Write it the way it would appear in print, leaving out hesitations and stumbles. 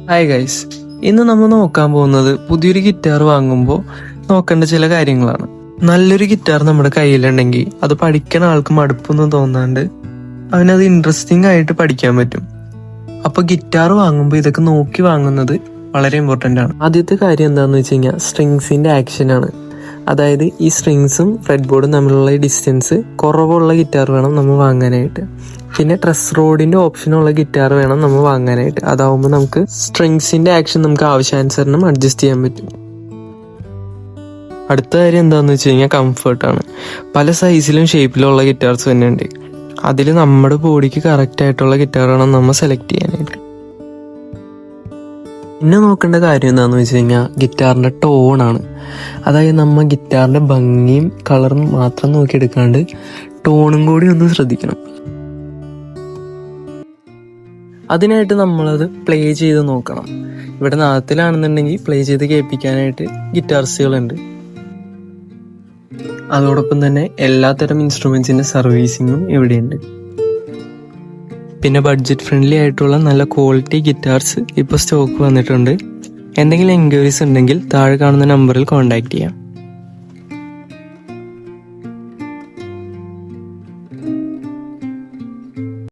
Hi guys, ഇന്ന് നമ്മൾ നോക്കാൻ പോകുന്നത് പുതിയൊരു ഗിറ്റാർ വാങ്ങുമ്പോൾ നോക്കേണ്ട ചില കാര്യങ്ങളാണ്. നല്ലൊരു ഗിറ്റാർ നമ്മുടെ കയ്യിലുണ്ടെങ്കിൽ അത് പഠിക്കുന്ന ആൾക്ക് മടുപ്പൊന്നും തോന്നാണ്ട് അവനത് ഇൻട്രസ്റ്റിംഗ് ആയിട്ട് പഠിക്കാൻ പറ്റും. അപ്പോൾ ഗിറ്റാർ വാങ്ങുമ്പോൾ ഇതൊക്കെ നോക്കി വാങ്ങുന്നത് വളരെ ഇമ്പോർട്ടൻ്റ് ആണ്. ആദ്യത്തെ കാര്യം എന്താണെന്ന് വെച്ച് കഴിഞ്ഞാൽ സ്ട്രിങ്സിൻ്റെ ആക്ഷനാണ്. അതായത് ഈ സ്ട്രിങ്സും ഫ്രെഡ് ബോർഡും തമ്മിലുള്ള ഡിസ്റ്റൻസ് കുറവുള്ള ഗിറ്റാർ വേണം നമ്മൾ വാങ്ങാനായിട്ട്. പിന്നെ ട്രെസ് റോഡിൻ്റെ ഓപ്ഷനുള്ള ഗിറ്റാർ വേണം നമ്മൾ വാങ്ങാനായിട്ട്. അതാവുമ്പോൾ നമുക്ക് സ്ട്രിങ്സിൻ്റെ ആക്ഷൻ നമുക്ക് ആവശ്യാനുസരണം അഡ്ജസ്റ്റ് ചെയ്യാൻ പറ്റും. അടുത്ത കാര്യം എന്താണെന്ന് വെച്ച് കഴിഞ്ഞാൽ കംഫർട്ടാണ്. പല സൈസിലും ഷേപ്പിലുള്ള ഗിറ്റാർസ് തന്നെ ഉണ്ട്. അതിൽ നമ്മുടെ ബോഡിക്ക് കറക്റ്റ് ആയിട്ടുള്ള ഗിറ്റാർ വേണം നമ്മൾ സെലക്ട് ചെയ്യാനായിട്ട്. പിന്നെ നോക്കേണ്ട കാര്യം എന്താണെന്ന് വെച്ച് കഴിഞ്ഞാൽ ഗിറ്റാറിൻ്റെ ടോണാണ്. അതായത് നമ്മൾ ഗിറ്റാറിൻ്റെ ഭംഗിയും കളറും മാത്രം നോക്കിയെടുക്കാണ്ട് ടോണും കൂടി ഒന്ന് ശ്രദ്ധിക്കണം. അതിനായിട്ട് നമ്മളത് പ്ലേ ചെയ്ത് നോക്കണം. ഇവിടെ നാദത്തിലാണെന്നുണ്ടെങ്കിൽ പ്ലേ ചെയ്ത് കേൾപ്പിക്കാനായിട്ട് ഗിറ്റാർസുകളുണ്ട്. അതോടൊപ്പം തന്നെ എല്ലാത്തരം ഇൻസ്ട്രുമെൻസിൻ്റെ സർവീസിങ്ങും ഇവിടെയുണ്ട്. പിന്നെ ബഡ്ജറ്റ് ഫ്രണ്ട്ലി ആയിട്ടുള്ള നല്ല ക്വാളിറ്റി ഗിറ്റാർസ് ഇപ്പോൾ സ്റ്റോക്ക് വന്നിട്ടുണ്ട്. എന്തെങ്കിലും എൻക്വയറീസ് ഉണ്ടെങ്കിൽ താഴെ കാണുന്ന നമ്പറിൽ കോൺടാക്ട് ചെയ്യാം.